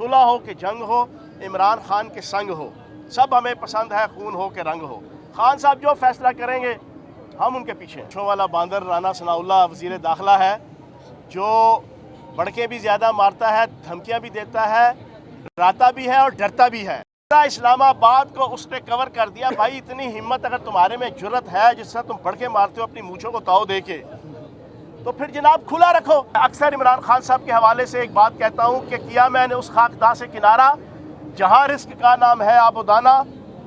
सुलह हो कि जंग हो, इमरान खान के संग हो, सब हमें पसंद है, खून हो कि रंग हो। खान साहब जो फैसला करेंगे हम उनके पीछे। छो वाला बांदर राना सनाउल्लाह वज़ीर दाखिला है, जो बड़के भी ज़्यादा मारता है, धमकियाँ भी देता है, डराता भी है और डरता भी है। इस्लामाबाद को उसने कवर कर दिया। भाई इतनी हिम्मत अगर तुम्हारे में जुर्रत है जिससे तुम बड़के मारते हो अपनी मूंछों को ताव दे के, तो फिर जनाब खुला रखो। अक्सर इमरान खान साहब के हवाले से एक बात कहता हूँ कि किया मैंने उस खाकदा से किनारा जहाँ रिस्क का नाम है आबोदाना,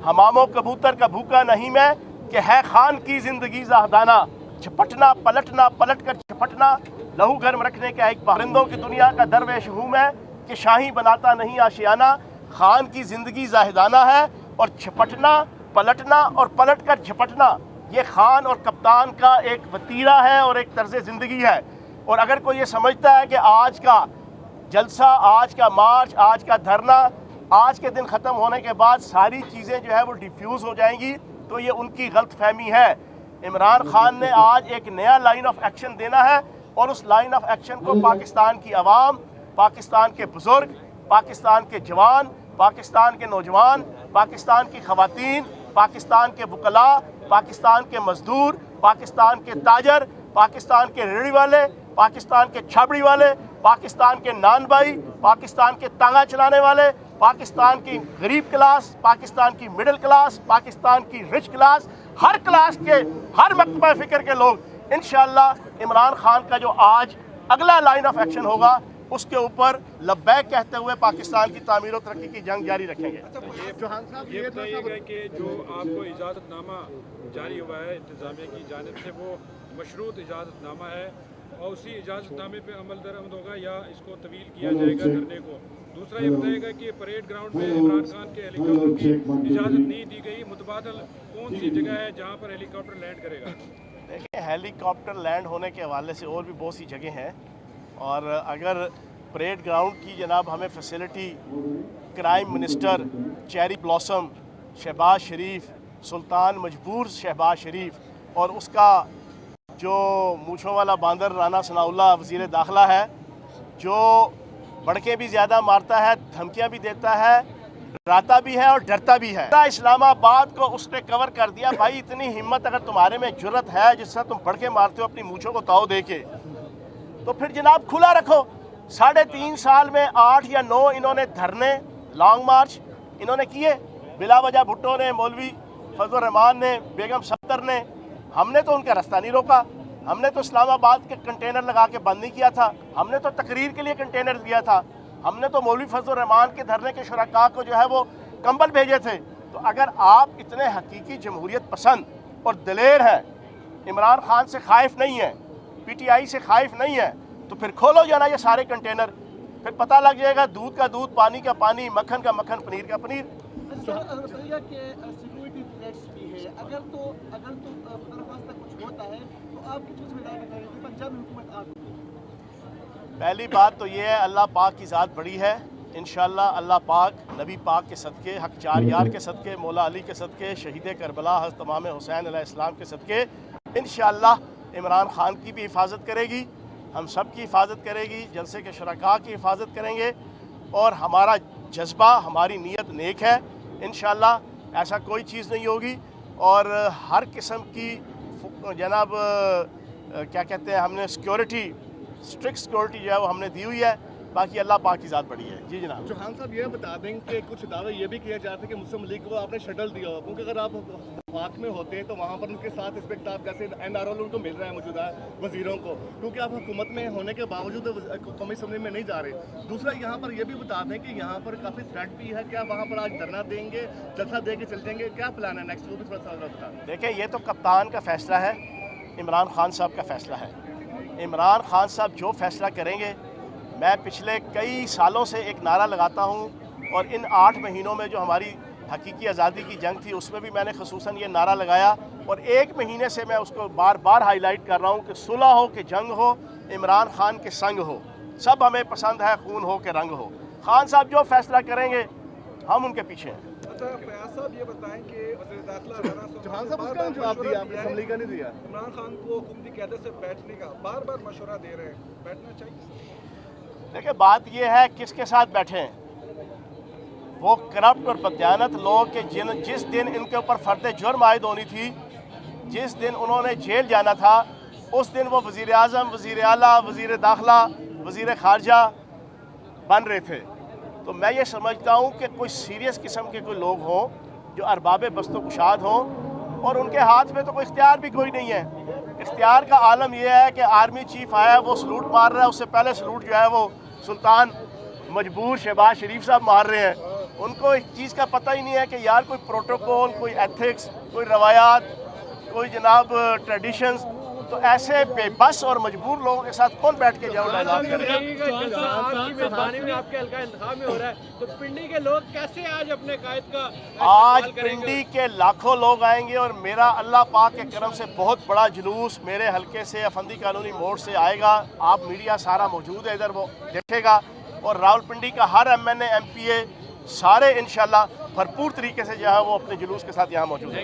हमामो कबूतर का भूखा नहीं मैं कि है खान की जिंदगी ज़ाहदाना। झपटना पलटना पलट कर झपटना, लहू गर्म रखने का एक परिंदों की दुनिया का दरवेश हूँ मैं कि शाही बनाता नहीं आशियाना। खान की जिंदगी ज़ाहिदाना है और झपटना पलटना और पलट कर झपटना, ये खान और कप्तान का एक वतीरा है और एक तर्ज ज़िंदगी है। और अगर कोई ये समझता है कि आज का जलसा, आज का मार्च, आज का धरना, आज के दिन ख़त्म होने के बाद सारी चीज़ें जो है वो डिफ्यूज़ हो जाएंगी, तो ये उनकी गलत फहमी है। इमरान खान ने आज एक नया लाइन ऑफ एक्शन देना है और उस लाइन ऑफ एक्शन को पाकिस्तान की आवाम, पाकिस्तान के बुज़ुर्ग, पाकिस्तान के जवान, पाकिस्तान के नौजवान, पाकिस्तान की ख़वातीन, पाकिस्तान के वकला, पाकिस्तान के मजदूर, पाकिस्तान के ताजर, पाकिस्तान के रेहड़ी वाले, पाकिस्तान के छाबड़ी वाले, पाकिस्तान के नान भाई, पाकिस्तान के तांगा चलाने वाले, पाकिस्तान की गरीब क्लास, पाकिस्तान की मिडिल क्लास, पाकिस्तान की रिच क्लास, हर क्लास के, हर मकतबा फ़िक्र के लोग इंशाअल्लाह इमरान खान का जो आज अगला लाइन ऑफ एक्शन होगा उसके ऊपर लब्बैक कहते हुए पाकिस्तान की तामीर और तरक्की की जंग जारी रखेंगे। ये बताइएगा कि जो आपको इजाज़तनामा जारी हुआ है इंतज़ामिया की जानिब से, वो मशरूत इजाज़तनामा है और उसी इजाज़तनामे पे अमल दरामद होगा या इसको तवील किया जाएगा धरने को? दूसरा ये बताइएगा कि परेड ग्राउंड में इमरान खान के हेलीकॉप्टर की इजाज़त नहीं दी गई, मुतबादल कौन सी जगह है जहाँ पर हेलीकॉप्टर लैंड करेगा? देखिए, हेलीकॉप्टर लैंड होने के हवाले से और भी बहुत सी जगह हैं, और अगर परेड ग्राउंड की जनाब हमें facility crime minister cherry blossom Shahbaz Sharif, सुल्तान मजबूर शहबाज शरीफ और उसका जो मूँछों वाला बांदर राना सनाउल्लाह वज़ीर दाखिला है, जो बड़के भी ज़्यादा मारता है, धमकियाँ भी देता है, डराता भी है और डरता भी है। इस्लामाबाद को उसने कवर कर दिया। भाई इतनी हिम्मत अगर तुम्हारे में जुर्रत है जिससे तुम बड़के मारते हो अपनी मूँछों को ताव दे के, तो फिर जनाब खुला रखो। 3.5 साल में 8 या 9 इन्होंने धरने, लॉन्ग मार्च इन्होंने किए, बिला वजह भुट्टो ने, मौलवी फजल रहमान ने, बेगम सत्तर ने। हमने तो उनका रास्ता नहीं रोका, हमने तो इस्लामाबाद के कंटेनर लगा के बंद नहीं किया था, हमने तो तकरीर के लिए कंटेनर दिया था, हमने तो मौलवी फजल रहमान के धरने के शुरका को जो है वो कंबल भेजे थे। तो अगर आप इतने हकीकी जमहूरियत पसंद और दलेर हैं, इमरान खान से खाइफ नहीं है, PTI से खाइफ नहीं है, तो फिर खोलो जाना ये सारे कंटेनर, फिर पता लग जाएगा दूध का दूध, पानी का पानी, मक्खन का मक्खन, पनीर का पनीर। सिक्योरिटी थ्रेट्स भी है, अगर तो कुछ होता है तो आपकी कुछ विदाई बताइए पंजाब में हुकूमत आ गई। पहली बात तो ये है, अल्लाह पाक की ज़ात बड़ी है। इंशाअल्लाह अल्लाह पाक नबी पाक के सदक़े, हक चार यार के सदक़े, मौला अली के सदक़े, शहीद करबला हज़रत इमाम हुसैन अलैहिस्सलाम के सदक़े इंशाअल्लाह इमरान खान की भी हिफाजत करेगी, हम सब की हिफाजत करेगी, जलसे के शुरका की हिफाजत करेंगे, और हमारा जज्बा, हमारी नीयत नेक है। इंशाअल्लाह ऐसा कोई चीज़ नहीं होगी, और हर किस्म की जनाब क्या कहते हैं, हमने सिक्योरिटी, स्ट्रिक्ट सिक्योरिटी जो है वो हमने दी हुई है। बाकी अल्लाह पाक की ज़ात बड़ी है। जी जनाब। चौहान साहब ये बता दें कि कुछ दावे ये भी किए जाते हैं कि मुस्लिम लीग को आपने शटल दिया हो, क्योंकि अगर आप वफाक में होते हैं तो वहाँ पर उनके साथ इस्तेक्ताब जैसे NRO उनको मिल रहा है मौजूदा वजीरों को, क्योंकि आप हुकूमत में होने के बावजूद कौमी असम्बली में नहीं जा रहे। दूसरा यहाँ पर यह भी बता दें कि यहाँ पर काफ़ी थ्रेट भी है, क्या वहाँ पर आज धरना देंगे, जलसा दे के चल जाएंगे, क्या प्लान है नेक्स्ट, वो भी थोड़ा सा बता दें। देखिए, ये तो कप्तान का फैसला है, इमरान खान साहब का फैसला है। इमरान खान साहब जो फैसला करेंगे, मैं पिछले कई सालों से एक नारा लगाता हूँ, और इन 8 महीनों में जो हमारी हकीकी आज़ादी की जंग थी उसमें भी मैंने खसूसन ये नारा लगाया, और 1 महीने से मैं उसको बार बार हाईलाइट कर रहा हूँ कि सुलह हो कि जंग हो, इमरान खान के संग हो, सब हमें पसंद है, खून हो कि रंग हो। खान साहब जो फैसला करेंगे हम उनके पीछे हैं। अच्छा फयाज साहब ये बताएं कि वज़ीर दाखिला चौहान साहब उसका जवाब दिया, आपने असम्बली का नहीं दिया। इमरान खान को हुकूमती क़यादत से बैठने का बार बार मशवरा दे रहे हैं, बैठना चाहिए? देखिए, बात ये है किसके साथ बैठे हैं। وہ کرپٹ اور بدयानत لوگ کہ جس دن ان کے اوپر فرد جرم عائد ہونی تھی، جس دن انہوں نے جیل جانا تھا، اس دن وہ وزیر اعظم، وزیر اعلیٰ، وزیر داخلہ، وزیر خارجہ بن رہے تھے۔ تو میں یہ سمجھتا ہوں کہ کوئی سیریس قسم کے کوئی لوگ ہوں جو ارباب بست و کشاد ہوں، اور ان کے ہاتھ میں تو کوئی اختیار بھی کوئی نہیں ہے۔ اختیار کا عالم یہ ہے کہ آرمی چیف آیا ہے، وہ سلوٹ مار رہا ہے، اس سے پہلے سلوٹ جو ہے وہ سلطان مجبور شہباز شریف صاحب مار رہے ہیں۔ ان کو اس چیز کا پتہ ہی نہیں ہے کہ یار کوئی پروٹوکول، کوئی ایتھکس، کوئی روایات، کوئی جناب ٹریڈیشنز، تو ایسے بے بس اور مجبور لوگوں کے ساتھ کون بیٹھ کے جاؤ ڈائلاگ کرے؟ آپ کے حلقہ انتخاب میں ہو رہا ہے تو پنڈی کے لوگ کیسے آج اپنے قائد کا آج پنڈی کے لاکھوں لوگ آئیں گے، اور میرا اللہ پاک کے کرم سے بہت بڑا جلوس میرے حلقے سے افندی کالونی موڑ سے آئے گا۔ آپ میڈیا سارا موجود ہے ادھر، وہ دیکھے گا، اور راولپنڈی کا ہر ایم این اے، ایم پی اے سارے انشاءاللہ بھرپور طریقے سے جو ہے وہ اپنے جلوس کے ساتھ یہاں موجود ہیں۔